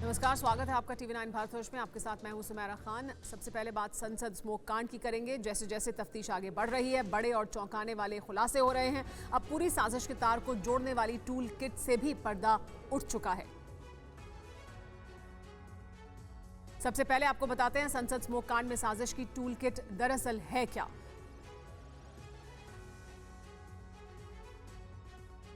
नमस्कार, स्वागत है आपका TV9 भारतवर्ष में। आपके साथ मैं हूं सुमेरा खान। सबसे पहले बात संसद स्मोक कांड की करेंगे। जैसे जैसे तफ्तीश आगे बढ़ रही है, बड़े और चौंकाने वाले खुलासे हो रहे हैं। अब पूरी साजिश के तार को जोड़ने वाली टूल किट से भी पर्दा उठ चुका है। सबसे पहले आपको बताते हैं संसद स्मोक कांड में साजिश की टूल किट दरअसल है क्या।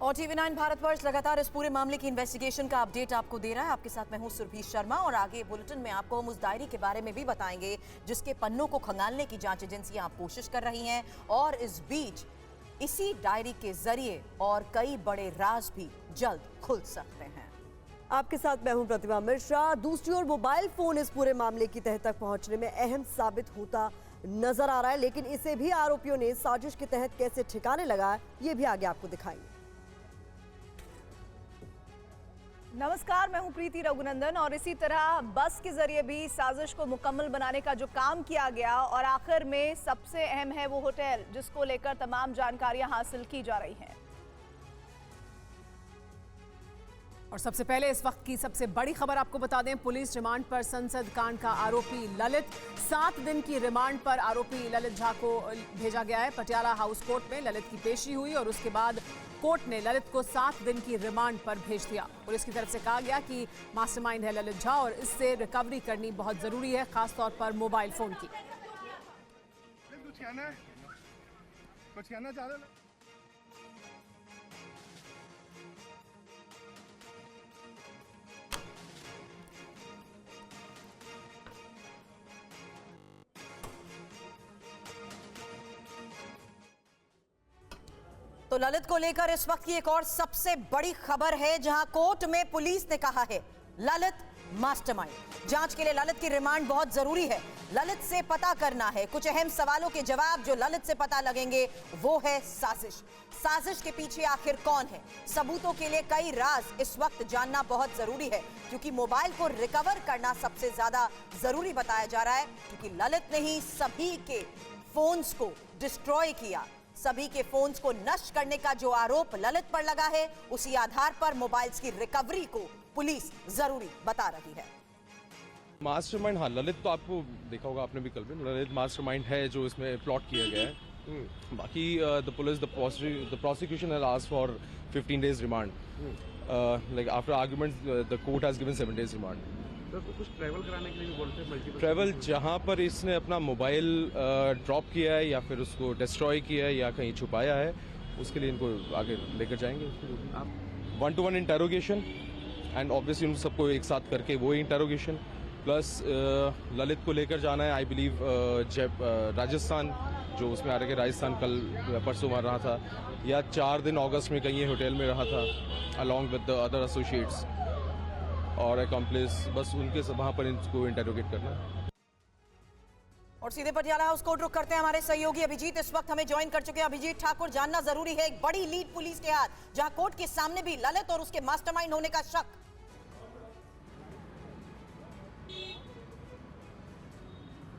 और TV9 भारतवर्ष लगातार इस पूरे मामले की इन्वेस्टिगेशन का अपडेट आपको दे रहा है। आपके साथ मैं हूं सुरभि शर्मा और आगे बुलेटिन में आपको हम उस डायरी के बारे में भी बताएंगे जिसके पन्नों को खंगालने की जांच एजेंसियां कोशिश कर रही हैं। और इस बीच इसी डायरी के जरिए और कई बड़े राज भी जल्द खुल सकते हैं। आपके साथ मैं हूं प्रतिभा मिश्रा। दूसरी ओर मोबाइल फोन इस पूरे मामले की तह तक पहुंचने में अहम साबित होता नजर आ रहा है, लेकिन इसे भी आरोपियों ने साजिश के तहत कैसे ठिकाने लगाया, ये भी आगे आपको दिखाएंगे। नमस्कार, मैं हूं प्रीति रघुनंदन। और इसी तरह बस के जरिए भी साजिश को मुकम्मल बनाने का जो काम किया गया और आखिर में सबसे अहम है वो होटल, जिसको लेकर तमाम जानकारियां हासिल की जा रही हैं। और सबसे पहले इस वक्त की सबसे बड़ी खबर आपको बता दें। पुलिस रिमांड पर संसद कांड का आरोपी ललित, 7 दिन की रिमांड पर आरोपी ललित झा को भेजा गया है। पटियाला हाउस कोर्ट में ललित की पेशी हुई और उसके बाद कोर्ट ने ललित को 7 दिन की रिमांड पर भेज दिया। पुलिस की तरफ से कहा गया कि मास्टरमाइंड है ललित झा और इससे रिकवरी करनी बहुत जरूरी है, खासतौर पर मोबाइल फोन की। तो ललित को लेकर इस वक्त की एक और सबसे बड़ी खबर है, जहां कोर्ट में पुलिस ने कहा है ललित मास्टरमाइंड। जांच के लिए ललित की रिमांड बहुत जरूरी है। ललित से पता करना है कुछ अहम सवालों के जवाब। जो ललित से पता लगेंगे वो है साजिश। साजिश के पीछे आखिर कौन है? सबूतों के लिए कई राज इस वक्त जानना बहुत जरूरी है, क्योंकि मोबाइल को रिकवर करना सबसे ज्यादा जरूरी बताया जा रहा है, क्योंकि ललित ने ही सभी के फोन्स को डिस्ट्रॉय किया। सभी के फोन्स को नष्ट करने का जो आरोप ललित पर लगा है, उसी आधार पर मोबाइल्स की रिकवरी को पुलिस जरूरी बता रही है। मास्टरमाइंड, हाँ, ललित तो आपको देखा होगा आपने भी कल भी, ललित मास्टरमाइंड है जो इसमें प्लॉट किया गया है। बाकी the police, the prosecution has asked for 15 days remand. Like after argument the court has given 7 days remand. तो कुछ ट्रैवल कराने के लिए भी बोलते हैं, मल्टीपल ट्रैवल जहाँ पर इसने अपना मोबाइल ड्रॉप किया है या फिर उसको डिस्ट्रॉय किया है या कहीं छुपाया है, उसके लिए इनको आगे लेकर जाएंगे। आप 1-to-1 इंटेरोगेशन एंड ऑब्वियसली उन सबको एक साथ करके वो इंटेरोगेशन प्लस ललित को लेकर जाना है। आई बिलीव राजस्थान, जो उसमें आ रहा है राजस्थान कल परसों वहाँ रहा था, या 4 दिन अगस्त में कहीं होटल में रहा था along with the other associates और अकम्प्लिस। बस उनके वहाँ पर इनको इंटेरोगेट करना। और सीधे पटियाला हाउस कोर्ट रुक करते हैं। हमारे सहयोगी अभिजीत इस वक्त हमें ज्वाइन कर चुके हैं। अभिजीत ठाकुर, जानना जरूरी है, एक बड़ी लीड पुलिस के हाथ, जहां कोर्ट के सामने भी ललित और उसके मास्टरमाइंड होने का शक।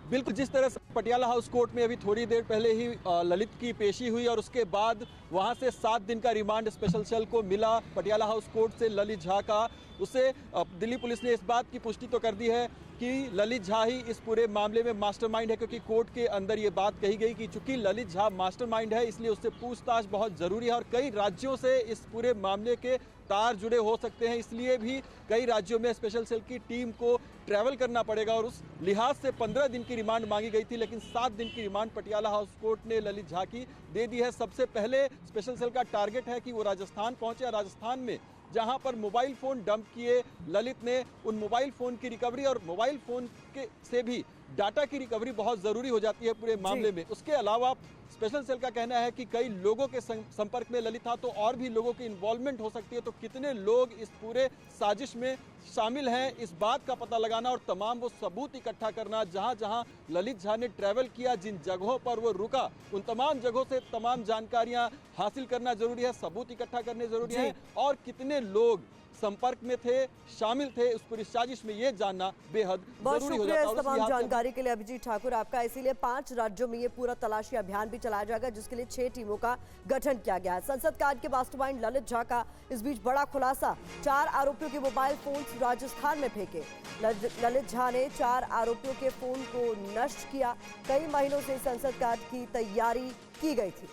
बिल्कुल, जिस तरह से पटियाला हाउस कोर्ट में अभी थोड़ी देर पहले ही ललित की पेशी हुई और उसके बाद वहां से 7 दिन का रिमांड स्पेशल सेल को मिला पटियाला हाउस कोर्ट से ललित झा का, उसे दिल्ली पुलिस ने इस बात की पुष्टि तो कर दी है कि ललित झा ही इस पूरे मामले में मास्टरमाइंड है, क्योंकि कोर्ट के अंदर ये बात कही गई कि चूंकि ललित झा मास्टरमाइंड है इसलिए उससे पूछताछ बहुत जरूरी है और कई राज्यों से इस पूरे मामले के तार जुड़े हो सकते हैं, इसलिए भी कई राज्यों में स्पेशल सेल की टीम को ट्रैवल करना पड़ेगा और उस लिहाज से 15 दिन की रिमांड मांगी गई थी, लेकिन 7 दिन की रिमांड पटियाला हाउस कोर्ट ने ललित झा की दे दी है। सबसे पहले स्पेशल सेल का टारगेट है कि वो राजस्थान पहुंचे। राजस्थान में जहां पर मोबाइल फोन डंप किए ललित ने, उन मोबाइल फोन की रिकवरी और मोबाइल फोन के से भी डाटा की रिकवरी बहुत जरूरी हो जाती है पूरे मामले में। उसके अलावा स्पेशल सेल का कहना है कि कई लोगों के संपर्क में ललित था, तो और भी लोगों की इन्वॉल्वमेंट हो सकती है। तो कितने लोग इस पूरे साजिश में शामिल हैं, इस बात का पता लगाना और तमाम वो सबूत इकट्ठा करना। जहां जहां ललित झा ने ट्रैवल किया, जिन जगहों पर वो रुका, उन तमाम जगहों से तमाम जानकारियां हासिल करना जरूरी है, सबूत इकट्ठा करने जरूरी है। और कितने लोग संपर्क में थे, शामिल थे उस पूरी साजिश में, ये जानना बेहद बहुत जरूरी हो शुक्रिया जाता है। इस और तमाम जानकारी के लिए अभिजीत ठाकुर आपका। इसीलिए 5 राज्यों में ये पूरा तलाशी अभियान भी चलाया जाएगा, जिसके लिए 6 टीमों का गठन किया गया है। संसद कांड के मास्टरमाइंड ललित झा का इस बीच बड़ा खुलासा, 4 आरोपियों के मोबाइल फोन राजस्थान में फेंके। ललित झा ने 4 आरोपियों के फोन को नष्ट किया। कई महीनों से संसद कांड की तैयारी की गई थी।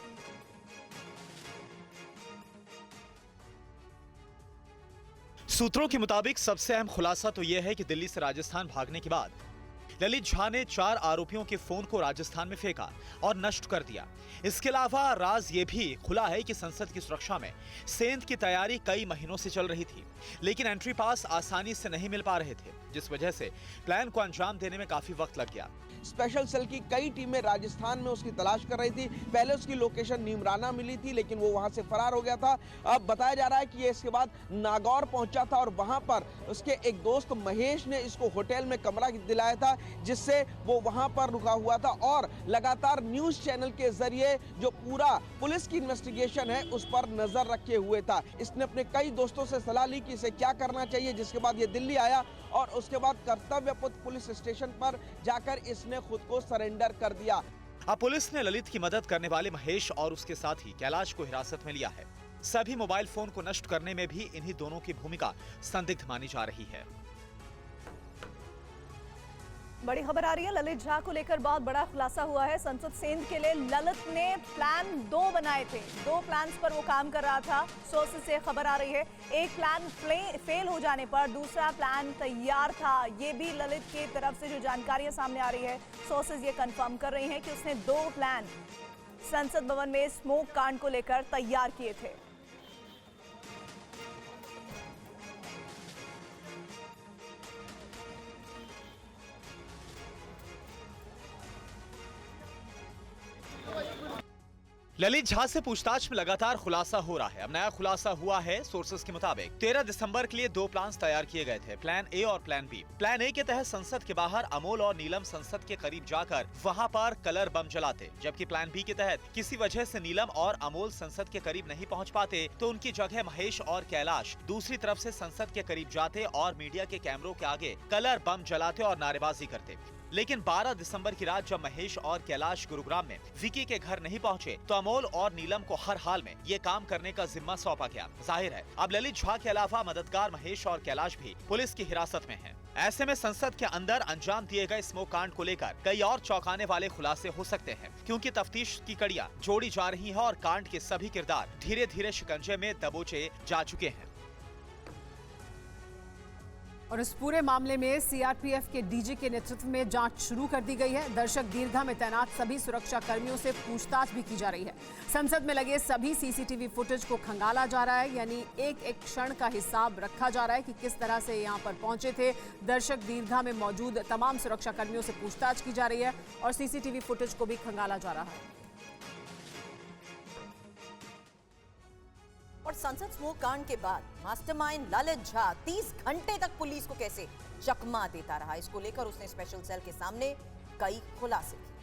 सूत्रों के मुताबिक सबसे अहम खुलासा तो यह है कि दिल्ली से राजस्थान भागने के बाद ललित झा ने 4 आरोपियों के फोन को राजस्थान में फेंका और नष्ट कर दिया। इसके अलावा राज ये भी खुला है कि संसद की सुरक्षा में सेंध की तैयारी कई महीनों से चल रही थी, लेकिन एंट्री पास आसानी से नहीं मिल पा रहे थे, जिस वजह से प्लान को अंजाम देने में काफी वक्त लग गया। स्पेशल सेल की कई टीमें राजस्थान में उसकी तलाश कर रही थी। पहले उसकी लोकेशन नीमराना मिली थी, लेकिन वो वहां से फरार हो गया था। अब बताया जा रहा है कि ये इसके बाद नागौर पहुंचा था और वहां पर उसके एक दोस्त महेश ने इसको होटल में कमरा दिलाया था, जिससे वो वहां पर रुका हुआ था और लगातार न्यूज चैनल के जरिए जो पूरा पुलिस की इन्वेस्टिगेशन है उस पर नजर रखे हुए था। इसने अपने कई दोस्तों से सलाह ली कि इसे क्या करना चाहिए, जिसके बाद ये दिल्ली आया और उसके बाद कर्तव्य पथ पुलिस स्टेशन पर जाकर इसने खुद को सरेंडर कर दिया। अब पुलिस ने ललित की मदद करने वाले महेश और उसके साथी कैलाश को हिरासत में लिया है। सभी मोबाइल फोन को नष्ट करने में भी इन्हीं दोनों की भूमिका संदिग्ध मानी जा रही है। बड़ी खबर आ रही है, ललित झा को लेकर बहुत बड़ा खुलासा हुआ है। संसद सेंध के लिए ललित ने प्लान 2 बनाए थे। 2 प्लान्स पर वो काम कर रहा था। सोर्सेज से खबर आ रही है, एक प्लान फेल हो जाने पर दूसरा प्लान तैयार था। ये भी ललित की तरफ से जो जानकारियां सामने आ रही है, सोर्सेज ये कंफर्म कर रही हैं कि उसने 2 प्लान संसद भवन में स्मोक कांड को लेकर तैयार किए थे। ललित झा से पूछताछ में लगातार खुलासा हो रहा है। अब नया खुलासा हुआ है। सोर्सेज के मुताबिक 13 दिसंबर के लिए 2 प्लान्स तैयार किए गए थे, प्लान ए और प्लान बी। प्लान ए के तहत संसद के बाहर अमोल और नीलम संसद के करीब जाकर वहां पर कलर बम जलाते, जबकि प्लान बी के तहत किसी वजह से नीलम और अमोल संसद के करीब नहीं पहुंच पाते तो उनकी जगह महेश और कैलाश दूसरी तरफ से संसद के करीब जाते और मीडिया के कैमरों के आगे कलर बम जलाते और नारेबाजी करते। लेकिन 12 दिसंबर की रात जब महेश और कैलाश गुरुग्राम में विकी के घर नहीं पहुंचे तो अमोल और नीलम को हर हाल में ये काम करने का जिम्मा सौंपा गया। जाहिर है अब ललित झा के अलावा मददगार महेश और कैलाश भी पुलिस की हिरासत में हैं। ऐसे में संसद के अंदर अंजाम दिए गए स्मोक कांड को लेकर कई और चौंकाने वाले खुलासे हो सकते हैं, क्योंकि तफ्तीश की कड़ियां जोड़ी जा रही हैं और कांड के सभी किरदार धीरे धीरे शिकंजे में दबोचे जा चुके हैं। और इस पूरे मामले में सीआरपीएफ के डीजी के नेतृत्व में जांच शुरू कर दी गई है। दर्शक दीर्घा में तैनात सभी सुरक्षा कर्मियों से पूछताछ भी की जा रही है। संसद में लगे सभी सीसीटीवी फुटेज को खंगाला जा रहा है, यानी एक एक क्षण का हिसाब रखा जा रहा है कि किस तरह से यहां पर पहुंचे थे। दर्शक दीर्घा में मौजूद तमाम सुरक्षा कर्मियों से पूछताछ की जा रही है और सीसीटीवी फुटेज को भी खंगाला जा रहा है। और संसद स्मोक कांड के बाद मास्टरमाइंड ललित झा 30 घंटे तक पुलिस को कैसे चकमा देता रहा, इसको लेकर उसने स्पेशल सेल के सामने कई खुलासे किए।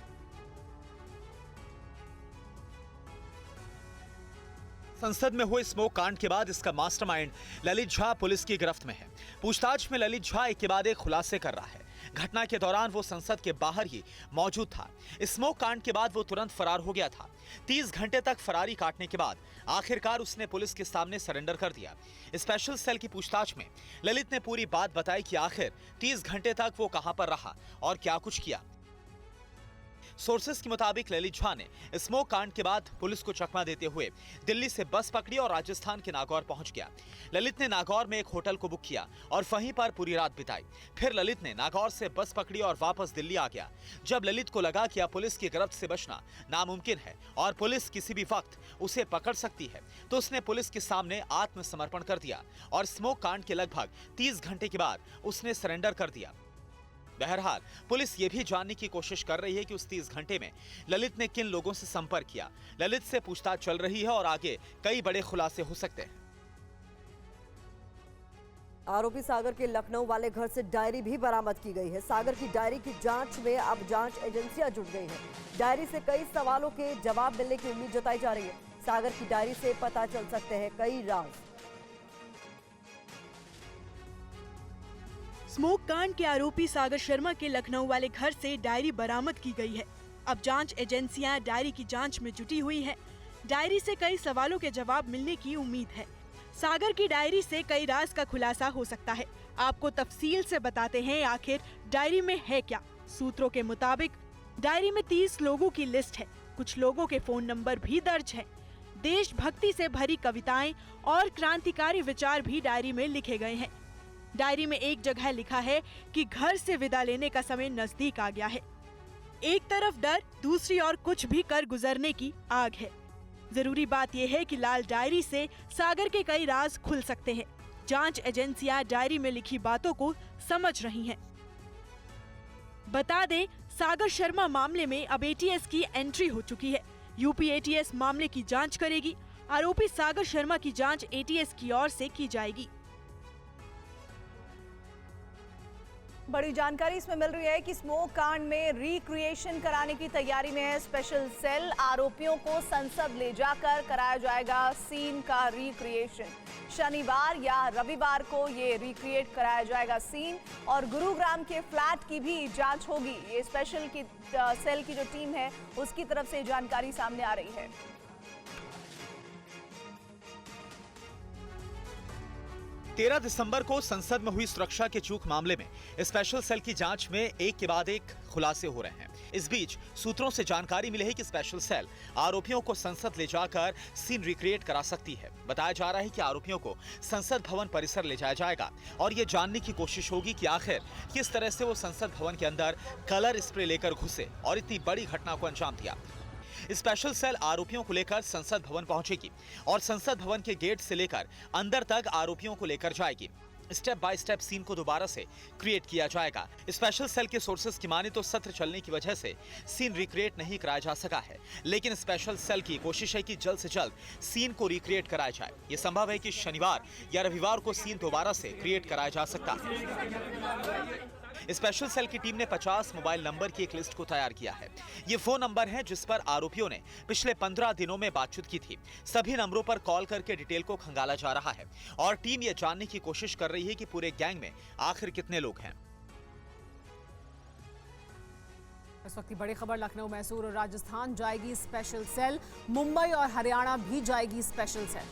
संसद में हुए स्मोक कांड के बाद इसका मास्टरमाइंड ललित झा पुलिस की गिरफ्त में है। पूछताछ में ललित झा एक के बाद एक खुलासे कर रहा है। घटना के दौरान वो संसद के बाहर ही मौजूद था। स्मोक कांड के बाद वो तुरंत फरार हो गया था। 30 घंटे तक फरारी काटने के बाद आखिरकार उसने पुलिस के सामने सरेंडर कर दिया। स्पेशल सेल की पूछताछ में ललित ने पूरी बात बताई कि आखिर 30 घंटे तक वो कहां पर रहा और क्या कुछ किया। सोर्सेस के मुताबिक ललित झा ने स्मोक कांड के बाद पुलिस को चकमा देते हुए दिल्ली से बस पकड़ी और राजस्थान के नागौर पहुंच गया। ललित ने नागौर में एक होटल को बुक किया और वहीं पर पूरी रात बिताई। फिर ललित ने नागौर से बस पकड़ी और वापस दिल्ली आ गया। जब ललित को लगा कि अब पुलिस की गिरफ्त से बचना नामुमकिन है और पुलिस किसी भी वक्त उसे पकड़ सकती है, तो उसने पुलिस के सामने आत्मसमर्पण कर दिया और स्मोक कांड के लगभग 30 घंटे के बाद उसने सरेंडर कर दिया। बहरहाल पुलिस ये भी जानने की कोशिश कर रही है कि उस 30 घंटे में ललित ने किन लोगों से संपर्क किया। ललित से पूछताछ चल रही है और आगे कई बड़े खुलासे हो सकते हैं। आरोपी सागर के लखनऊ वाले घर से डायरी भी बरामद की गई है। सागर की डायरी की जांच में अब जांच एजेंसियां जुट गई हैं। डायरी से कई सवालों के जवाब मिलने की उम्मीद जताई जा रही है। सागर की डायरी से पता चल सकते हैं कई राज। स्मोक कांड के आरोपी सागर शर्मा के लखनऊ वाले घर से डायरी बरामद की गई है। अब जांच एजेंसियां डायरी की जांच में जुटी हुई है। डायरी से कई सवालों के जवाब मिलने की उम्मीद है। सागर की डायरी से कई राज का खुलासा हो सकता है। आपको तफसील से बताते हैं आखिर डायरी में है क्या। सूत्रों के मुताबिक डायरी में 30 लोगों की लिस्ट है। कुछ लोगों के फोन नंबर भी दर्ज है। देशभक्ति से भरी कविताएं और क्रांतिकारी विचार भी डायरी में लिखे गए हैं। डायरी में एक जगह लिखा है कि घर से विदा लेने का समय नजदीक आ गया है। एक तरफ डर, दूसरी ओर कुछ भी कर गुजरने की आग है। जरूरी बात यह है कि लाल डायरी से सागर के कई राज खुल सकते हैं। जांच एजेंसियां डायरी में लिखी बातों को समझ रही हैं। बता दें, सागर शर्मा मामले में अब एटीएस की एंट्री हो चुकी है। यूपी एटीएस मामले की जांच करेगी। आरोपी सागर शर्मा की जांच एटीएस की ओर से की जाएगी। बड़ी जानकारी इसमें मिल रही है कि स्मोक कांड में रिक्रिएशन कराने की तैयारी में है स्पेशल सेल। आरोपियों को संसद ले जाकर कराया जाएगा सीन का रिक्रिएशन। शनिवार या रविवार को ये रिक्रिएट कराया जाएगा सीन, और गुरुग्राम के फ्लैट की भी जांच होगी। ये स्पेशल की सेल की जो टीम है उसकी तरफ से जानकारी सामने आ रही है। 13 दिसंबर को संसद में हुई सुरक्षा के चूक मामले में स्पेशल सेल की जांच में एक के बाद एक खुलासे हो रहे हैं। इस बीच सूत्रों से जानकारी मिली है कि स्पेशल सेल आरोपियों को संसद ले जाकर सीन रिक्रिएट करा सकती है। बताया जा रहा है कि आरोपियों को संसद भवन परिसर ले जाया जाएगा और ये जानने की कोशिश होगी कि आखिर किस तरह से वो संसद भवन के अंदर कलर स्प्रे लेकर घुसे और इतनी बड़ी घटना को अंजाम दिया। स्पेशल सेल आरोपियों को लेकर संसद भवन पहुंचेगी और संसद भवन के गेट से लेकर अंदर तक आरोपियों को लेकर जाएगी। स्टेप बाय स्टेप सीन को दोबारा से क्रिएट किया जाएगा। स्पेशल सेल के सोर्सेज की माने तो सत्र चलने की वजह से सीन रिक्रिएट नहीं कराया जा सका है, लेकिन स्पेशल सेल की कोशिश है कि जल्द से जल्द सीन को रिक्रिएट कराया जाए। ये संभव है कि शनिवार या रविवार को सीन दोबारा से क्रिएट कराया जा सकता है। स्पेशल सेल की टीम ने 50 मोबाइल नंबर की एक लिस्ट को तैयार किया है। ये वो नंबर हैं जिस पर आरोपियों ने पिछले 15 दिनों में बातचीत की थी। सभी नंबरों पर कॉल करके डिटेल को खंगाला जा रहा है और टीम ये जानने की कोशिश कर रही है कि पूरे गैंग में आखिर कितने लोग हैं। इस वक्त की बड़ी खबर, लखनऊ, मैसूर और राजस्थान जाएगी स्पेशल सेल। मुंबई और हरियाणा भी जाएगी स्पेशल सेल।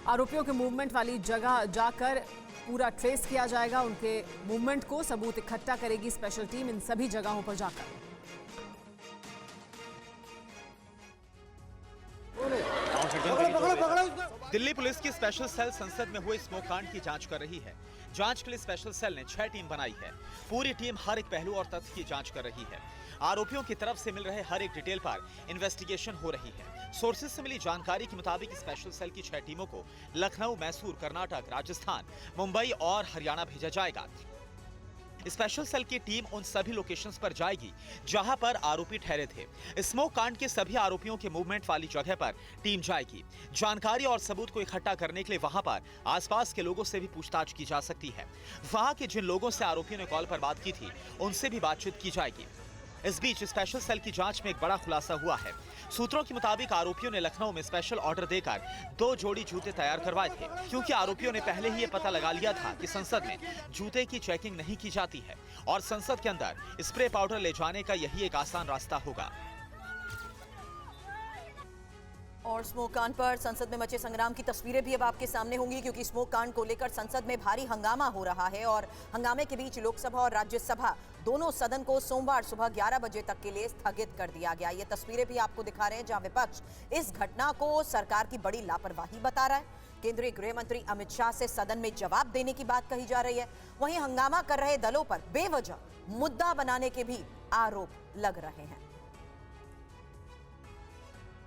आरोपियों के मूवमेंट वाली जगह जाकर पूरा ट्रेस किया जाएगा। उनके मूवमेंट को सबूत इकट्ठा करेगी स्पेशल टीम इन सभी जगहों पर जाकर। दिल्ली पुलिस की स्पेशल सेल संसद में हुए स्मोक कांड की जांच कर रही है। जांच के लिए स्पेशल सेल ने 6 टीम बनाई है। पूरी टीम हर एक पहलू और तथ्य की जांच कर रही है। आरोपियों की तरफ से मिल रहे हर एक डिटेल पर इन्वेस्टिगेशन हो रही है। सोर्सेज से मिली जानकारी के मुताबिक स्पेशल सेल की 6 टीमों को लखनऊ, मैसूर, कर्नाटक, राजस्थान, मुंबई और हरियाणा भेजा जाएगा। स्पेशल सेल की टीम उन सभी लोकेशंस पर जाएगी जहां पर आरोपी ठहरे थे। स्मोक कांड के सभी आरोपियों के मूवमेंट वाली जगह पर टीम जाएगी। जानकारी और सबूत को इकट्ठा करने के लिए वहां पर आसपास के लोगों से भी पूछताछ की जा सकती है। वहां के जिन लोगों से आरोपियों ने कॉल पर बात की थी उनसे भी बातचीत की जाएगी। इस बीच स्पेशल सेल की जांच में एक बड़ा खुलासा हुआ है। सूत्रों के मुताबिक आरोपियों ने लखनऊ में स्पेशल ऑर्डर देकर 2 जोड़ी जूते तैयार करवाए थे, क्योंकि आरोपियों ने पहले ही ये पता लगा लिया था कि संसद में जूते की चेकिंग नहीं की जाती है और संसद के अंदर स्प्रे पाउडर ले जाने का यही एक आसान रास्ता होगा। और स्मोक कांड पर संसद में मचे संग्राम की तस्वीरें भी अब आपके सामने होंगी, क्योंकि स्मोक कांड को लेकर संसद में भारी हंगामा हो रहा है और हंगामे के बीच लोकसभा और राज्यसभा दोनों सदन को सोमवार सुबह 11 बजे तक के लिए स्थगित कर दिया गया। ये तस्वीरें भी आपको दिखा रहे हैं जहां विपक्ष इस घटना को सरकार की बड़ी लापरवाही बता रहा है। केंद्रीय गृह मंत्री अमित शाह से सदन में जवाब देने की बात कही जा रही है। वहीं हंगामा कर रहे दलों पर बेवजह मुद्दा बनाने के भी आरोप लग रहे हैं।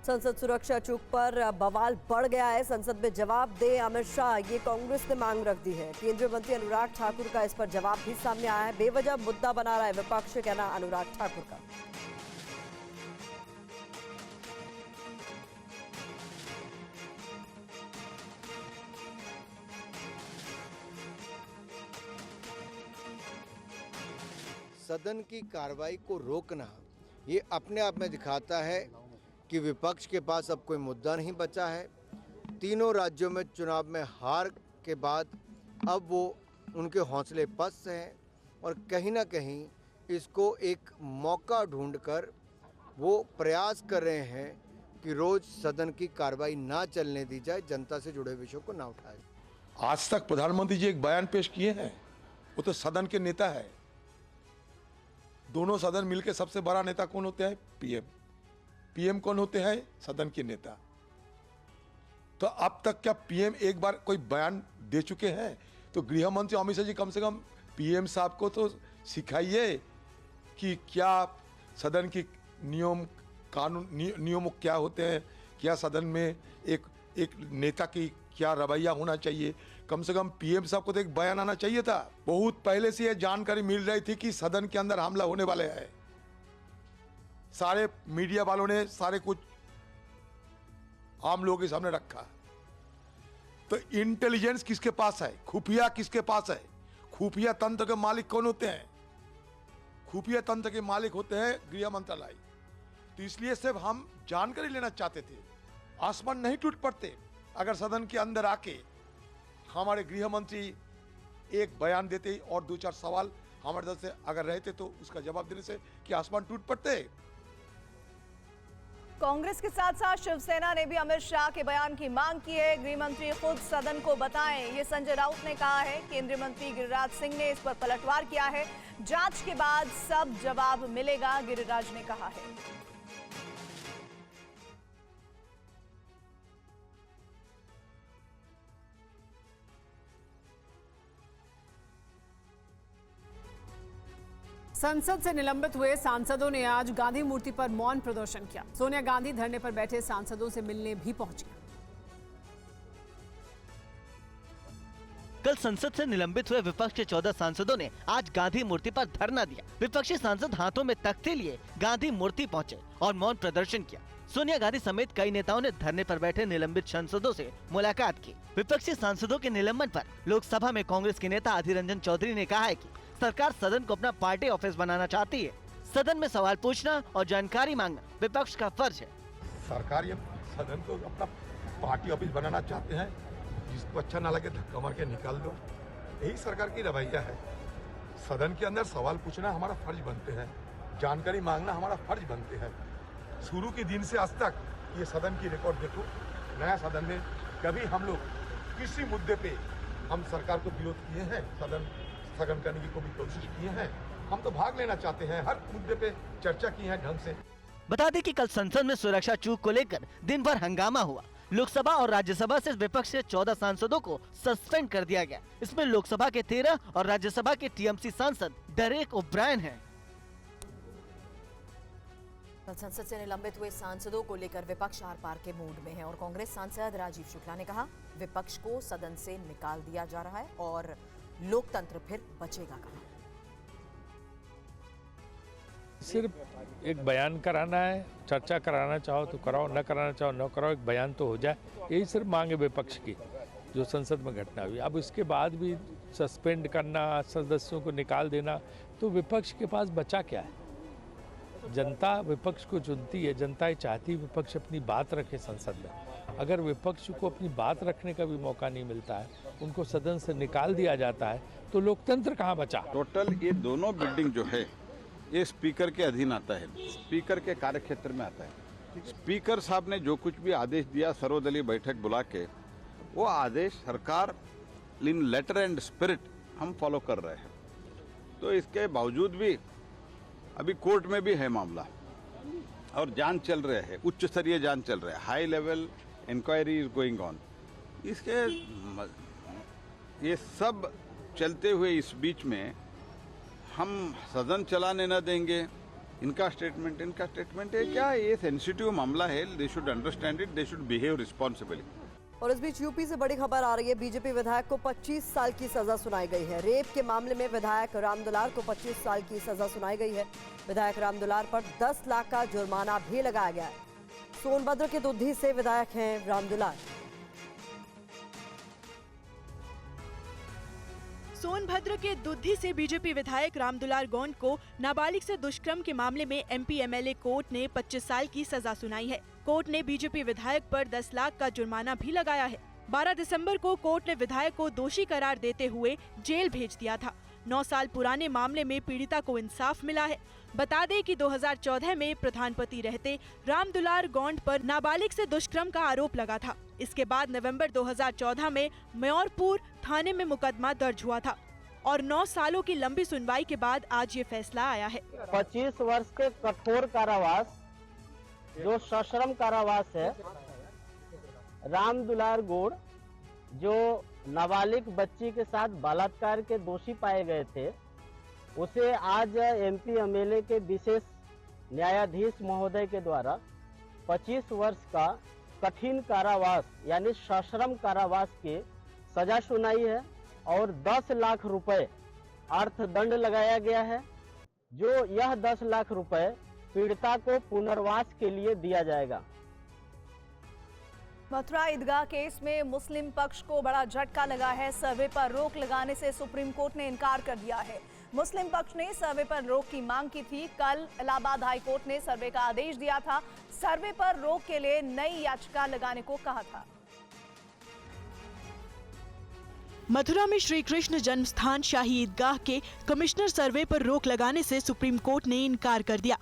संसद सुरक्षा चूक पर बवाल बढ़ गया है। संसद में जवाब दे अमित शाह, ये कांग्रेस ने मांग रख दी है। केंद्रीय मंत्री अनुराग ठाकुर का इस पर जवाब भी सामने आया है। बेवजह मुद्दा बना रहा है विपक्ष, कहना अनुराग ठाकुर का। सदन की कार्रवाई को रोकना ये अपने आप में दिखाता है कि विपक्ष के पास अब कोई मुद्दा नहीं बचा है। तीनों राज्यों में चुनाव में हार के बाद अब वो उनके हौसले पस्त हैं। और कहीं ना कहीं इसको एक मौका ढूंढकर वो प्रयास कर रहे हैं कि रोज सदन की कार्रवाई ना चलने दी जाए, जनता से जुड़े विषयों को ना उठाया जाए। आज तक प्रधानमंत्री जी एक बयान पेश किए हैं, वो तो सदन के नेता है। दोनों सदन मिलकर सबसे बड़ा नेता कौन होते हैं? पीएम। पीएम कौन होते हैं? सदन के नेता। तो अब तक क्या पीएम एक बार कोई बयान दे चुके हैं? तो गृह मंत्री अमित शाह जी कम से कम पीएम साहब को तो सिखाइए कि क्या सदन की नियम कानून नियम क्या होते हैं, क्या सदन में एक नेता की क्या रवैया होना चाहिए। कम से कम पीएम साहब को तो एक बयान आना चाहिए था। बहुत पहले से यह जानकारी मिल रही थी कि सदन के अंदर हमला होने वाले है। सारे मीडिया वालों ने सारे कुछ आम लोगों के सामने रखा। तो इंटेलिजेंस किसके पास है? खुफिया किसके पास है? खुफिया तंत्र के मालिक कौन होते हैं? खुफिया तंत्र के मालिक होते हैं गृह मंत्रालय। तो इसलिए सिर्फ हम जानकारी लेना चाहते थे, आसमान नहीं टूट पड़ते अगर सदन के अंदर आके हमारे गृह मंत्री एक बयान देते और दो चार सवाल हमारे तरफ से अगर रहते तो उसका जवाब देने से कि आसमान टूट पड़ते। कांग्रेस के साथ साथ शिवसेना ने भी अमित शाह के बयान की मांग की है। गृह मंत्री खुद सदन को बताएं, ये संजय राउत ने कहा है। केंद्रीय मंत्री गिरिराज सिंह ने इस पर पलटवार किया है। जांच के बाद सब जवाब मिलेगा, गिरिराज ने कहा है। संसद से निलंबित हुए सांसदों ने आज गांधी मूर्ति पर मौन प्रदर्शन किया। सोनिया गांधी धरने पर बैठे सांसदों से मिलने भी पहुंची। कल संसद से निलंबित हुए विपक्ष के 14 सांसदों ने आज गांधी मूर्ति पर धरना दिया। विपक्षी सांसद हाथों में तख्ती लिए गांधी मूर्ति पहुंचे और मौन प्रदर्शन किया। सोनिया गांधी समेत कई नेताओं ने धरने पर बैठे निलंबित सांसदों से मुलाकात की। विपक्षी सांसदों के निलंबन पर लोकसभा में कांग्रेस के नेता अधीर रंजन चौधरी ने कहा है कि सरकार सदन को अपना पार्टी ऑफिस बनाना चाहती है। सदन में सवाल पूछना और जानकारी मांगना विपक्ष का फर्ज है। सरकार ये सदन को अपना पार्टी ऑफिस बनाना चाहते हैं, जिसको अच्छा ना लगे धक्का मार के निकाल दो। यही सरकार की रवैया है। सदन के अंदर सवाल पूछना हमारा फर्ज बनते हैं, जानकारी मांगना हमारा फर्ज बनते हैं। शुरू के दिन से आज तक ये सदन की रिकॉर्ड देखो, नया सदन में कभी हम लोग किसी मुद्दे पे हम सरकार को विरोध किए हैं, सदन स्थगन करने की कोई कोशिश किए हैं? हम तो भाग लेना चाहते हैं, हर मुद्दे पे चर्चा की है ढंग से। बता दें कि कल संसद में सुरक्षा चूक को लेकर दिन भर हंगामा हुआ। लोकसभा और राज्यसभा से विपक्ष के 14 सांसदों को सस्पेंड कर दिया गया। इसमें लोकसभा के 13 और राज्यसभा के टीएमसी सांसद डेरेक ओब्रायन हैं। संसद से निलंबित हुए सांसदों को लेकर विपक्ष आर पार के मूड में है और कांग्रेस सांसद राजीव शुक्ला ने कहा, विपक्ष को सदन से निकाल दिया जा रहा है और लोकतंत्र फिर बचेगा कहां। सिर्फ एक बयान कराना है, चर्चा कराना चाहो तो कराओ, न कराना चाहो न कराओ, एक बयान तो हो जाए, यही सिर्फ मांग है विपक्ष की जो संसद में घटना हुई। अब इसके बाद भी सस्पेंड करना, सदस्यों को निकाल देना, तो विपक्ष के पास बचा क्या है? जनता विपक्ष को चुनती है, जनता ये चाहती है विपक्ष अपनी बात रखे संसद में। अगर विपक्ष को अपनी बात रखने का भी मौका नहीं मिलता है, उनको सदन से निकाल दिया जाता है, तो लोकतंत्र कहाँ बचा? टोटल ये दोनों बिल्डिंग जो है ये स्पीकर के अधीन आता है, स्पीकर के कार्यक्षेत्र में आता है। स्पीकर साहब ने जो कुछ भी आदेश दिया सर्वदलीय बैठक बुला के, वो आदेश सरकार इन लेटर एंड स्पिरिट हम फॉलो कर रहे हैं। तो इसके बावजूद भी अभी कोर्ट में भी है मामला और जांच चल रहे है, उच्च स्तरीय जांच चल रहा है, high level inquiry is going on. इसके ये सब चलते हुए इस बीच में हम सदन चलाने न देंगे। इनका स्टेटमेंट है क्या? ये सेंसिटिव मामला है, they should understand it, they should behave responsibly. और इस बीच यूपी से बड़ी खबर आ रही है। बीजेपी विधायक को 25 साल की सजा सुनाई गई है। रेप के मामले में विधायक राम दुलार को 25 साल की सजा सुनाई गई है। विधायक राम दुलार पर 10 लाख का जुर्माना भी लगाया गया है। सोनभद्र के दुद्धी से विधायक हैं राम दुलार। सोनभद्र के दुद्धी से बीजेपी विधायक रामदुलार गोंड को नाबालिग से दुष्कर्म के मामले में एमपी एमएलए कोर्ट ने 25 साल की सजा सुनाई है। कोर्ट ने बीजेपी विधायक पर 10 लाख का जुर्माना भी लगाया है। 12 दिसंबर को कोर्ट ने विधायक को दोषी करार देते हुए जेल भेज दिया था। 9 साल पुराने मामले में पीड़िता को इंसाफ मिला है। बता दें कि 2014 में प्रधानपति रहते रामदुलार गौंड पर नाबालिग से दुष्कर्म का आरोप लगा था। इसके बाद नवंबर 2014 में म्योरपुर थाने में मुकदमा दर्ज हुआ था और 9 सालों की लंबी सुनवाई के बाद आज ये फैसला आया है। 25 वर्ष के कठोर कारावास, जो सश्रम कारावास है, रामदुलार गौड़ जो नाबालिग बच्ची के साथ बलात्कार के दोषी पाए गए थे, उसे आज एमपी एमएलए के विशेष न्यायाधीश महोदय के द्वारा 25 वर्ष का कठिन कारावास यानी सश्रम कारावास की सजा सुनाई है और 10 लाख रुपए अर्थदंड लगाया गया है। जो यह 10 लाख रुपए पीड़िता को पुनर्वास के लिए दिया जाएगा। मथुरा ईदगाह केस में मुस्लिम पक्ष को बड़ा झटका लगा है। सर्वे पर रोक लगाने से सुप्रीम कोर्ट ने इनकार कर दिया है। मुस्लिम पक्ष ने सर्वे पर रोक की मांग की थी। कल इलाहाबाद हाई कोर्ट ने सर्वे का आदेश दिया था। सर्वे पर रोक के लिए नई याचिका लगाने को कहा था। मथुरा में श्री कृष्ण जन्म स्थान शाही ईदगाह के कमिश्नर सर्वे पर रोक लगाने से सुप्रीम कोर्ट ने इनकार कर दिया।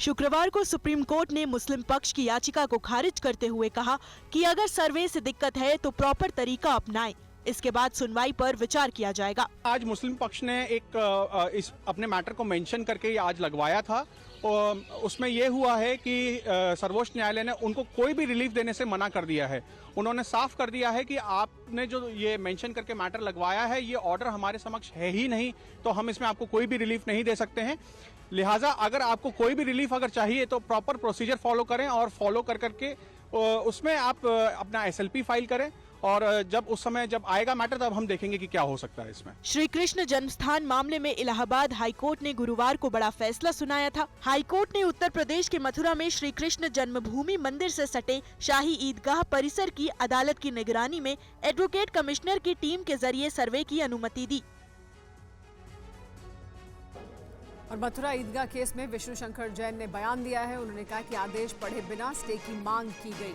शुक्रवार को सुप्रीम कोर्ट ने मुस्लिम पक्ष की याचिका को खारिज करते हुए कहा कि अगर सर्वे से दिक्कत है तो प्रॉपर तरीका अपनाएं। इसके बाद सुनवाई पर विचार किया जाएगा। आज मुस्लिम पक्ष ने एक इस अपने मैटर को मेंशन करके आज लगवाया था और उसमें यह हुआ है कि सर्वोच्च न्यायालय ने उनको कोई भी रिलीफ देने से मना कर दिया है। उन्होंने साफ कर दिया है कि आपने जो ये मेंशन करके मैटर लगवाया है, ये ऑर्डर हमारे समक्ष है ही नहीं, तो हम इसमें आपको कोई भी रिलीफ नहीं दे सकते हैं। लिहाजा अगर आपको कोई भी रिलीफ अगर चाहिए तो प्रॉपर प्रोसीजर फॉलो करें और फॉलो कर करके उसमें आप अपना SLP फाइल करें और जब उस समय जब आएगा मैटर तब हम देखेंगे कि क्या हो सकता है इसमें। श्री कृष्ण जन्मस्थान मामले में इलाहाबाद हाईकोर्ट ने गुरुवार को बड़ा फैसला सुनाया था। हाईकोर्ट ने उत्तर प्रदेश के मथुरा में श्री कृष्ण जन्मभूमि मंदिर से सटे शाही ईदगाह परिसर की अदालत की निगरानी में एडवोकेट कमिश्नर की टीम के जरिए सर्वे की अनुमति दी। और मथुरा ईदगाह केस में विष्णु शंकर जैन ने बयान दिया है। उन्होंने कहा कि आदेश पढ़े बिना स्टे की मांग की गई।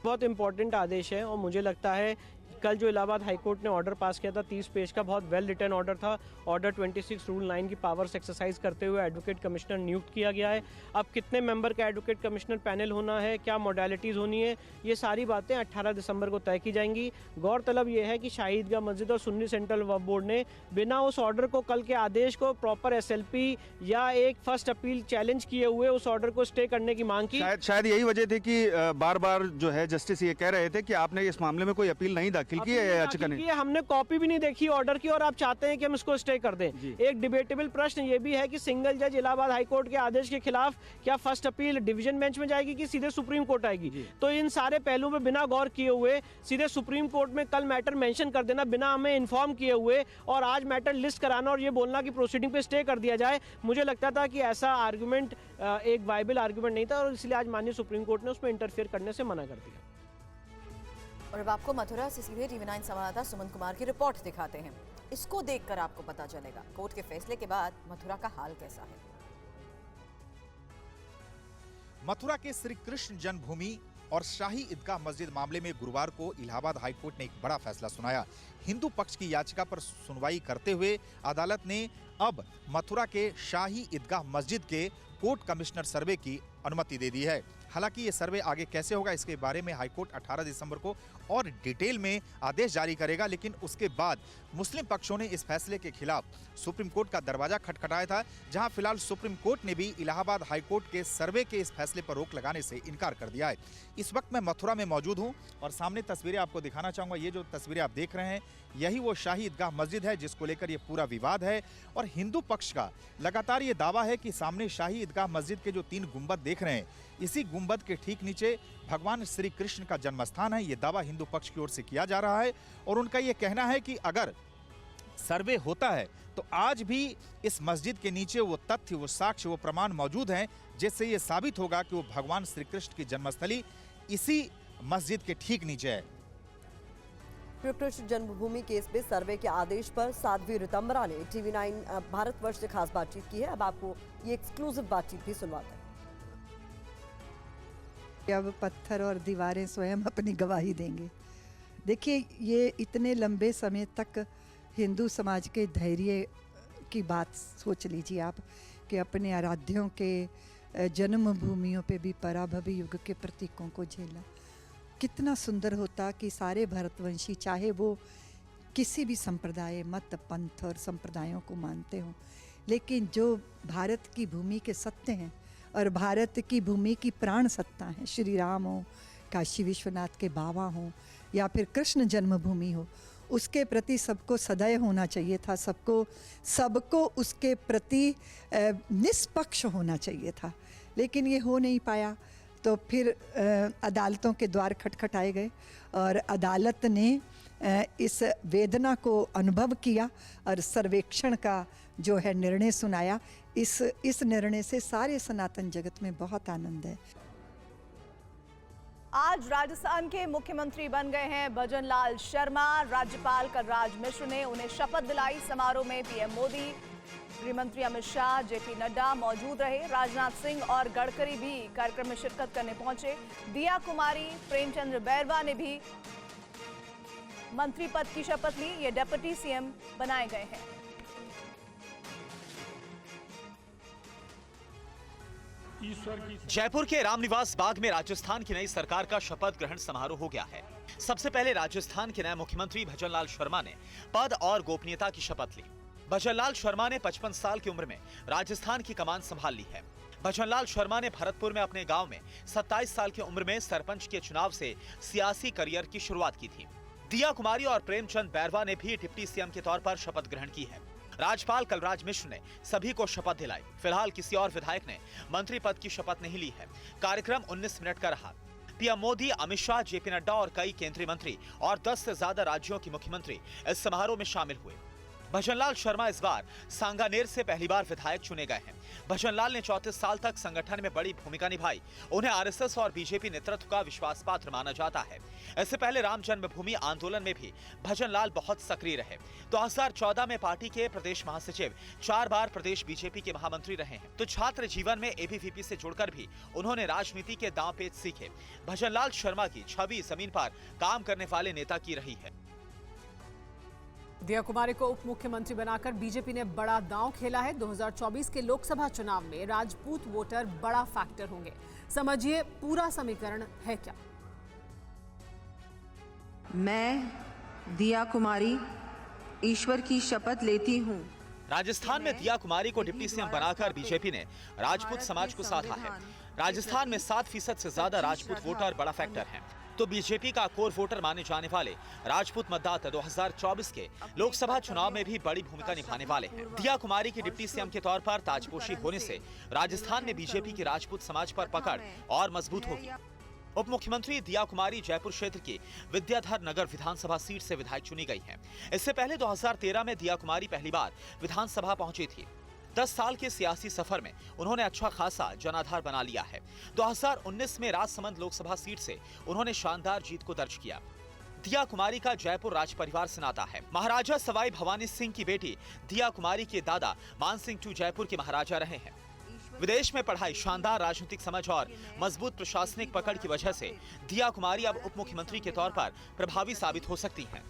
बहुत इम्पोर्टेंट आदेश है और मुझे लगता है कल जो इलाहाबाद हाईकोर्ट ने ऑर्डर पास किया था 30 पेज का, बहुत वेल रिटन ऑर्डर था। ऑर्डर 26 रूल 9 की पावर्स एक्सरसाइज करते हुए एडवोकेट कमिश्नर नियुक्त किया गया है। अब कितने मेंबर का एडवोकेट कमिश्नर पैनल होना है, क्या मॉडलिटीज़ होनी है, ये सारी बातें 18 दिसंबर को तय की जाएंगी। गौरतलब ये है कि शाही ईदगाह मस्जिद और सुन्नी सेंट्रल वक्फ बोर्ड ने बिना उस ऑर्डर को, कल के आदेश को प्रॉपर SLP या एक फर्स्ट अपील चैलेंज किए हुए उस ऑर्डर को स्टे करने की मांग की। शायद यही वजह थी कि बार बार जो है जस्टिस ये कह रहे थे कि आपने इस मामले में कोई अपील नहीं दाखिल की है याचिका नहीं। हमने कॉपी भी नहीं देखी ऑर्डर की और आप चाहते हैं कि हम इसको स्टे कर दें। एक डिबेटेबल प्रश्न ये भी है कि सिंगल जज इलाहाबाद हाईकोर्ट के आदेश के खिलाफ क्या फर्स्ट अपील डिवीजन बेंच में जाएगी कि सीधे सुप्रीम कोर्ट आएगी। तो इन सारे पहलुओं पे बिना गौर किए हुए सीधे सुप्रीम कोर्ट में कल मैटर मेंशन कर देना बिना हमें इन्फॉर्म किए हुए और आज मैटर लिस्ट कराना और ये बोलना कि प्रोसीडिंग पे स्टे कर दिया जाए, मुझे लगता था कि ऐसा आर्गुमेंट एक वायबल आर्गुमेंट नहीं था और इसलिए आज माननीय सुप्रीम कोर्ट ने उसमें इंटरफेयर करने से मना कर दिया। और अब आपको मथुरा से सीधे TV9 संवाददाता सुमन कुमार की रिपोर्ट दिखाते हैं। इसको देखकर आपको पता चलेगा कोर्ट के फैसले के बाद मथुरा का हाल कैसा है। मथुरा के श्री कृष्ण जन्मभूमि और शाही ईदगाह मस्जिद मामले में गुरुवार को इलाहाबाद हाईकोर्ट ने एक बड़ा फैसला सुनाया। हिंदू पक्ष की याचिका पर सुनवाई करते हुए अदालत ने अब मथुरा के शाही ईदगाह मस्जिद के कोर्ट कमिश्नर सर्वे की अनुमति दे दी है। हालांकि ये सर्वे आगे कैसे होगा इसके बारे में हाईकोर्ट 18 दिसंबर को और डिटेल में आदेश जारी करेगा, लेकिन उसके बाद मुस्लिम पक्षों ने इस फैसले के खिलाफ सुप्रीम कोर्ट का दरवाजा खटखटाया था, जहां फिलहाल सुप्रीम कोर्ट ने भी इलाहाबाद हाईकोर्ट के सर्वे के इस फैसले पर रोक लगाने से इनकार कर दिया है। इस वक्त मैं मथुरा में मौजूद हूं और सामने तस्वीरें आपको दिखाना चाहूंगा। ये जो तस्वीरें आप देख रहे हैं यही वो शाही ईदगाह मस्जिद है जिसको लेकर ये पूरा विवाद है और हिंदू पक्ष का लगातार ये दावा है कि सामने शाही ईदगाह मस्जिद के जो 3 गुंबद देख रहे हैं, इसी गुंबद के ठीक नीचे भगवान श्री कृष्ण का जन्मस्थान है। ये दावा हिंदू पक्ष की ओर से किया जा रहा है और उनका ये कहना है कि अगर सर्वे होता है तो आज भी इस मस्जिद के नीचे वो तथ्य, वो साक्ष्य, वो प्रमाण मौजूद हैं जिससे ये साबित होगा कि वो भगवान श्री कृष्ण की जन्मस्थली इसी मस्जिद के ठीक नीचे है। श्री कृष्ण जन्मभूमि केस में सर्वे के आदेश पर साध्वी रितंबरा ने TV9 भारतवर्ष से खास बातचीत की है। अब आपको ये एक्सक्लूसिव बातचीत भी सुनवाते हैं। अब पत्थर और दीवारें स्वयं अपनी गवाही देंगे। देखिए, ये इतने लंबे समय तक हिंदू समाज के धैर्य की बात सोच लीजिए आप, कि अपने आराध्यों के जन्मभूमियों पे भी पराभवी युग के प्रतीकों को झेला। कितना सुंदर होता कि सारे भारतवंशी, चाहे वो किसी भी संप्रदाय, मत, पंथ और संप्रदायों को मानते हों, लेकिन जो भारत की भूमि के सत्य हैं और भारत की भूमि की प्राण सत्ता है, श्री राम हो, काशी विश्वनाथ के बाबा हों या फिर कृष्ण जन्मभूमि हो, उसके प्रति सबको सदैव होना चाहिए था। सबको उसके प्रति निष्पक्ष होना चाहिए था, लेकिन ये हो नहीं पाया। तो फिर अदालतों के द्वार खटखटाए गए और अदालत ने इस वेदना को अनुभव किया और सर्वेक्षण का जो है निर्णय सुनाया। इस निर्णय से सारे सनातन जगत में बहुत आनंद है। आज राजस्थान के मुख्यमंत्री बन गए हैं भजन लाल शर्मा। राज्यपाल कलराज मिश्र ने उन्हें शपथ दिलाई। समारोह में पीएम मोदी, गृहमंत्री अमित शाह, जेपी नड्डा मौजूद रहे। राजनाथ सिंह और गडकरी भी कार्यक्रम में शिरकत करने पहुंचे। दिया कुमारी, प्रेमचंद बैरवा ने भी मंत्री पद की शपथ ली। ये डिप्टी सीएम बनाए गए हैं। जयपुर के रामनिवास बाग में राजस्थान की नई सरकार का शपथ ग्रहण समारोह हो गया है। सबसे पहले राजस्थान के नए मुख्यमंत्री भजन लाल शर्मा ने पद और गोपनीयता की शपथ ली। भजन लाल शर्मा ने 55 साल की उम्र में राजस्थान की कमान संभाल ली है। भजन लाल शर्मा ने भरतपुर में अपने गांव में 27 साल की उम्र में सरपंच के चुनाव से सियासी करियर की शुरुआत की थी। दिया कुमारी और प्रेमचंद बैरवा ने भी डिप्टी सीएम के तौर पर शपथ ग्रहण की है। राज्यपाल कलराज मिश्र ने सभी को शपथ दिलाई। फिलहाल किसी और विधायक ने मंत्री पद की शपथ नहीं ली है। कार्यक्रम 19 मिनट का रहा। पीएम मोदी, अमित शाह, जेपी नड्डा और कई केंद्रीय मंत्री और 10 से ज्यादा राज्यों के मुख्यमंत्री इस समारोह में शामिल हुए। भजन लाल शर्मा इस बार सांगानेर से पहली बार विधायक चुने गए हैं। भजन लाल ने 34 साल तक संगठन में बड़ी भूमिका निभाई। उन्हें आरएसएस और बीजेपी नेतृत्व का विश्वास पात्र माना जाता है। इससे पहले राम जन्मभूमि आंदोलन में भी भजन लाल बहुत सक्रिय रहे। 2014 में पार्टी के प्रदेश महासचिव, 4 बार प्रदेश बीजेपी के महामंत्री रहे हैं। तो छात्र जीवन में एबीवीपी से जुड़कर भी उन्होंने राजनीति के दांव पेच सीखे। भजन लाल शर्मा की छवि जमीन पर काम करने वाले नेता की रही है। दिया कुमारी को उप मुख्यमंत्री बनाकर बीजेपी ने बड़ा दांव खेला है। 2024 के लोकसभा चुनाव में राजपूत वोटर बड़ा फैक्टर होंगे। समझिए पूरा समीकरण है क्या। मैं दिया कुमारी ईश्वर की शपथ लेती हूँ। राजस्थान में दिया कुमारी को डिप्टी सीएम बनाकर बीजेपी ने राजपूत समाज को साधा है। राजस्थान में 7% से ज्यादा राजपूत वोटर बड़ा फैक्टर हैं। तो बीजेपी का कोर वोटर माने जाने वाले राजपूत मतदाता 2024 के लोकसभा चुनाव में भी बड़ी भूमिका निभाने वाले हैं। दिया कुमारी की डिप्टी सीएम के तौर पर ताजपोशी होने से राजस्थान में बीजेपी की राजपूत समाज पर पकड़ और मजबूत होगी। उप मुख्यमंत्री दिया कुमारी जयपुर क्षेत्र की विद्याधर नगर विधानसभा सीट से विधायक चुनी गई हैं। इससे पहले 2013 में दिया कुमारी पहली बार विधानसभा पहुंची थी। 10 साल के सियासी सफर में उन्होंने अच्छा खासा जनाधार बना लिया है। 2019 में राजसमंद लोकसभा सीट से उन्होंने शानदार जीत को दर्ज किया। दिया कुमारी का जयपुर राज परिवार से नाता है। महाराजा सवाई भवानी सिंह की बेटी दिया कुमारी के दादा मान सिंह II जयपुर के महाराजा रहे हैं। विदेश में पढ़ाई, शानदार राजनीतिक समझ और मजबूत प्रशासनिक पकड़ की वजह से दिया कुमारी अब उप मुख्यमंत्री के तौर पर प्रभावी साबित हो सकती हैं।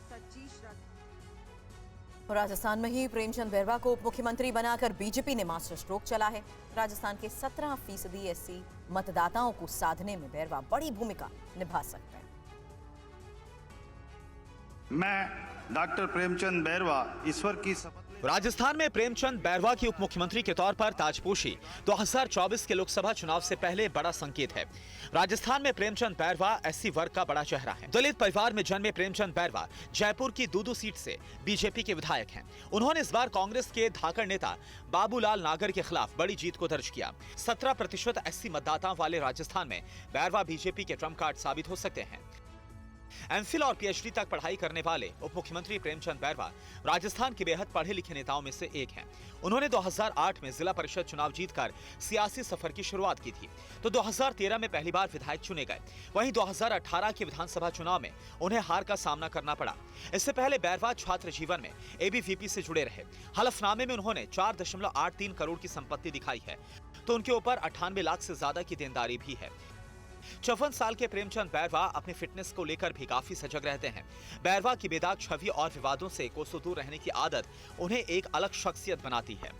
राजस्थान में ही प्रेमचंद बैरवा को उप मुख्यमंत्री बनाकर बीजेपी ने मास्टर स्ट्रोक चला है। राजस्थान के 17% एससी मतदाताओं को साधने में बैरवा बड़ी भूमिका निभा सकते हैं। मैं डॉक्टर प्रेमचंद बैरवा ईश्वर की शपथ। राजस्थान में प्रेमचंद बैरवा की उप मुख्यमंत्री के तौर पर ताजपोशी 2024 के लोकसभा चुनाव से पहले बड़ा संकेत है। राजस्थान में प्रेमचंद बैरवा एससी वर्ग का बड़ा चेहरा है। दलित परिवार में जन्मे प्रेमचंद बैरवा जयपुर की दूदू सीट से बीजेपी के विधायक हैं। उन्होंने इस बार कांग्रेस के धाकड़ नेता बाबूलाल नागर के खिलाफ बड़ी जीत को दर्ज किया। 17% एससी मतदाताओं वाले राजस्थान में बैरवा बीजेपी के ट्रम्प कार्ड साबित हो सकते हैं। एमफिल और पीएचडी तक पढ़ाई करने वाले उप मुख्यमंत्री प्रेमचंद बैरवा राजस्थान के बेहद पढ़े लिखे नेताओं में से एक हैं। उन्होंने 2008 में जिला परिषद चुनाव जीतकर सियासी सफर की शुरुआत की थी। तो 2013 में पहली बार विधायक चुने गए। वहीं 2018 के विधानसभा चुनाव में उन्हें हार का सामना करना पड़ा। इससे पहले बैरवा छात्र जीवन में एबीवीपी से जुड़े रहे। हलफनामे में उन्होंने 4.83 करोड़ की संपत्ति दिखाई है। तो उनके ऊपर 98 लाख से ज्यादा की देनदारी भी है। 54 साल के प्रेमचंद बैरवा अपनी फिटनेस को लेकर भी काफी सजग रहते हैं। बैरवा की बेदाग छवि और विवादों से कोसों दूर रहने की आदत उन्हें एक अलग शख्सियत बनाती है।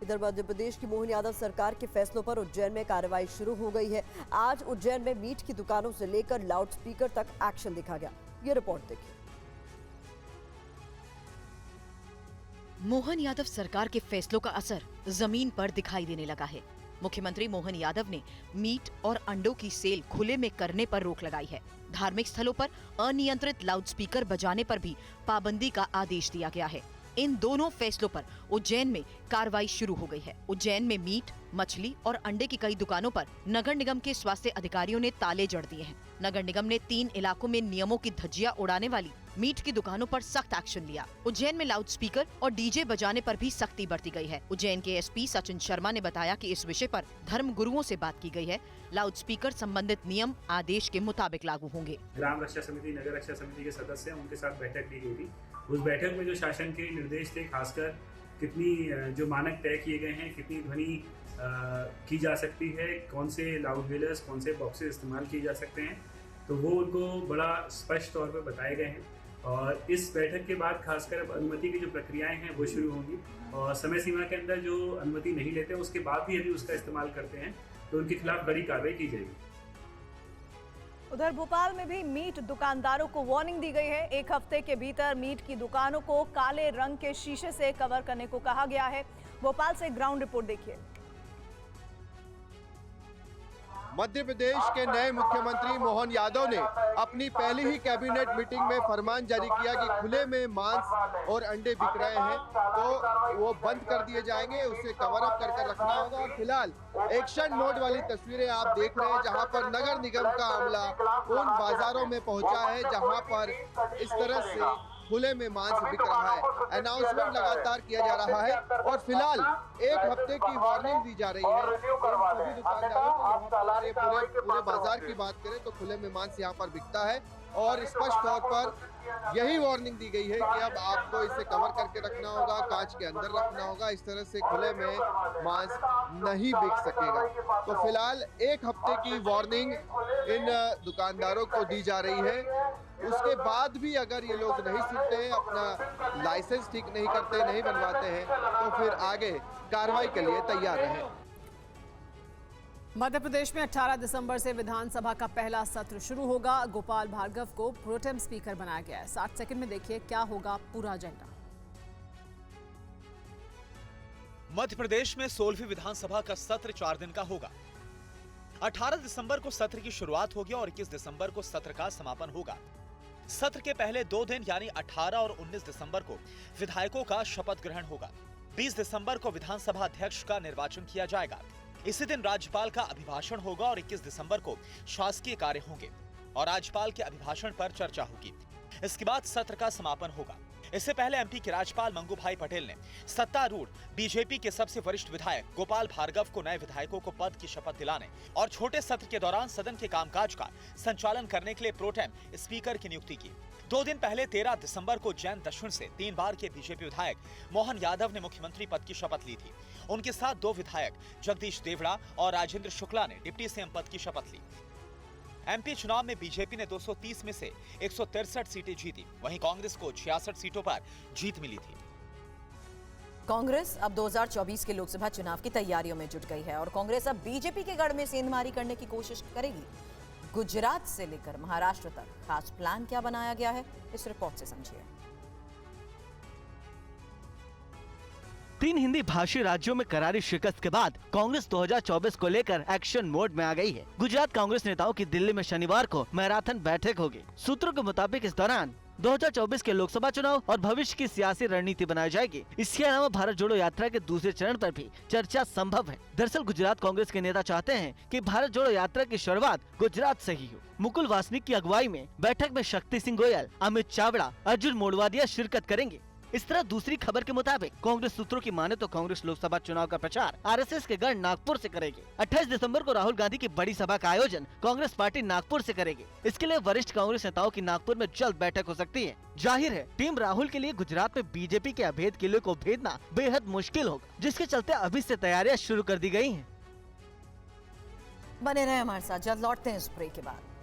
इधर मध्य प्रदेश की मोहन यादव सरकार के फैसलों पर उज्जैन में कार्रवाई शुरू हो गई है। आज उज्जैन में मीट की दुकानों से लेकर लाउडस्पीकर तक एक्शन देखा गया। ये रिपोर्ट देखिए। मोहन यादव सरकार के फैसलों का असर जमीन पर दिखाई देने लगा है। मुख्यमंत्री मोहन यादव ने मीट और अंडों की सेल खुले में करने पर रोक लगाई है। धार्मिक स्थलों पर अनियंत्रित लाउडस्पीकर बजाने पर भी पाबंदी का आदेश दिया गया है। इन दोनों फैसलों पर उज्जैन में कार्रवाई शुरू हो गई है। उज्जैन में मीट, मछली और अंडे की कई दुकानों पर नगर निगम के स्वास्थ्य अधिकारियों ने ताले जड़ दिए हैं। नगर निगम ने 3 इलाकों में नियमों की धज्जियां उड़ाने वाली मीट की दुकानों पर सख्त एक्शन लिया। उज्जैन में लाउडस्पीकर और डीजे बजाने पर भी सख्ती बरती गई है। उज्जैन के एसपी सचिन शर्मा ने बताया कि इस विषय पर धर्म गुरुओं से बात की गई है। लाउडस्पीकर संबंधित नियम आदेश के मुताबिक लागू होंगे। ग्राम रक्षा समिति, नगर रक्षा समिति के सदस्य हैं, उनके साथ बैठक ली गई थी। उस बैठक में जो शासन के निर्देश थे, खासकर कितनी जो मानक तय किए गए हैं, कितनी ध्वनि की जा सकती है, कौन से लाउड व्हीलर्स, कौन से बॉक्सेस इस्तेमाल किए जा सकते हैं, तो वो उनको बड़ा स्पष्ट तौर पर बताए गए हैं। और इस बैठक के बाद खासकर अब अनुमति की जो प्रक्रियाएं हैं वो शुरू होंगी और समय सीमा के अंदर जो अनुमति नहीं लेते उसके बाद भी यदि उसका इस्तेमाल करते हैं तो उनके खिलाफ बड़ी कार्रवाई की जाएगी। उधर भोपाल में भी मीट दुकानदारों को वार्निंग दी गई है। 1 हफ्ते के भीतर मीट की दुकानों को काले रंग के शीशे से कवर करने को कहा गया है। भोपाल से ग्राउंड रिपोर्ट देखिए। मध्य प्रदेश के नए मुख्यमंत्री मोहन यादव ने अपनी पहली ही कैबिनेट मीटिंग में फरमान जारी किया कि खुले में मांस और अंडे बिक रहे हैं तो वो बंद कर दिए जाएंगे, उसे कवर अप करके रखना होगा। और फिलहाल एक्शन मोड वाली तस्वीरें आप देख रहे हैं जहां पर नगर निगम का अमला उन बाजारों में पहुंचा है जहां पर इस तरह से खुले में मांस बिक रहा है। अनाउंसमेंट लगातार किया जा रहा है और फिलहाल 1 हफ्ते की वार्निंग दी जा रही है सभी दुकानदारों को। पूरे बाजार की बात करें तो खुले में मांस यहाँ पर बिकता है और स्पष्ट तौर पर यही वार्निंग दी गई है कि अब आपको इसे कवर करके रखना होगा, कांच के अंदर रखना होगा। इस तरह से खुले में मांस नहीं बिक सकेगा। तो फिलहाल 1 हफ्ते की वार्निंग इन दुकानदारों को दी जा रही है। उसके बाद भी अगर ये लोग नहीं सुनते हैं, अपना लाइसेंस ठीक नहीं करते, नहीं बनवाते हैं, तो फिर आगे कार्रवाई के लिए तैयार रहें। मध्य प्रदेश में 18 दिसंबर से विधानसभा का पहला सत्र शुरू होगा। गोपाल भार्गव को प्रोटेम स्पीकर बनाया गया है। 60 सेकंड में देखिए क्या होगा पूरा एजेंडा। मध्य प्रदेश में 16वीं विधानसभा का सत्र 4 दिन का होगा। 18 दिसंबर को सत्र की शुरुआत होगी और 21 दिसंबर को सत्र का समापन होगा। सत्र के पहले 2 दिन यानी 18 और 19 दिसंबर को विधायकों का शपथ ग्रहण होगा। 20 दिसंबर को विधानसभा अध्यक्ष का निर्वाचन किया जाएगा। इसी दिन राज्यपाल का अभिभाषण होगा और 21 दिसंबर को शासकीय कार्य होंगे और राज्यपाल के अभिभाषण पर चर्चा होगी। इसके बाद सत्र का समापन होगा। इससे पहले एमपी के राज्यपाल मंगू भाई पटेल ने सत्तारूढ़ बीजेपी के सबसे वरिष्ठ विधायक गोपाल भार्गव को नए विधायकों को पद की शपथ दिलाने और छोटे सत्र के दौरान सदन के कामकाज का संचालन करने के लिए प्रोटेम स्पीकर की नियुक्ति की। 2 दिन पहले 13 दिसंबर को जैन दक्षिण से 3 बार के बीजेपी विधायक मोहन यादव ने मुख्यमंत्री पद की शपथ ली थी। उनके साथ 2 विधायक जगदीश देवड़ा और राजेंद्र शुक्ला ने डिप्टी सीएम पद की शपथ ली। एमपी चुनाव में बीजेपी ने 230 में से 163 सीटें जीती, वहीं कांग्रेस को 66 सीटों पर जीत मिली थी। कांग्रेस अब 2024 के लोकसभा चुनाव की तैयारियों में जुट गई है और कांग्रेस अब बीजेपी के गढ़ में सेंधमारी करने की कोशिश करेगी। गुजरात से लेकर महाराष्ट्र तक खास प्लान क्या बनाया गया है, इस रिपोर्ट से समझिए। 3 हिंदी भाषी राज्यों में करारी शिकस्त के बाद कांग्रेस 2024 को लेकर एक्शन मोड में आ गई है। गुजरात कांग्रेस नेताओं की दिल्ली में शनिवार को मैराथन बैठक होगी। सूत्रों के मुताबिक इस दौरान 2024 के लोकसभा चुनाव और भविष्य की सियासी रणनीति बनाई जाएगी। इसके अलावा भारत जोड़ो यात्रा के दूसरे चरण पर भी चर्चा संभव है। दरअसल गुजरात कांग्रेस के नेता चाहते हैं कि भारत जोड़ो यात्रा की शुरुआत गुजरात से ही हो। मुकुल वासनिक की अगुवाई में बैठक में शक्ति सिंह गोयल, अमित चावड़ा, अर्जुन मोडवादिया शिरकत करेंगे। इस तरह दूसरी खबर के मुताबिक कांग्रेस सूत्रों की माने तो कांग्रेस लोकसभा चुनाव का प्रचार आरएसएस के गढ़ नागपुर से करेगी। 28 दिसंबर को राहुल गांधी की बड़ी सभा का आयोजन कांग्रेस पार्टी नागपुर से करेगी। इसके लिए वरिष्ठ कांग्रेस नेताओं की नागपुर में जल्द बैठक हो सकती है। जाहिर है टीम राहुल के लिए गुजरात में बीजेपी के अभेद किले को भेदना बेहद मुश्किल होगा, जिसके चलते अभी से तैयारियां शुरू कर दी गयी है। बने रहे हमारे साथ, जल्द लौटते हैं इस ब्रेक के बाद।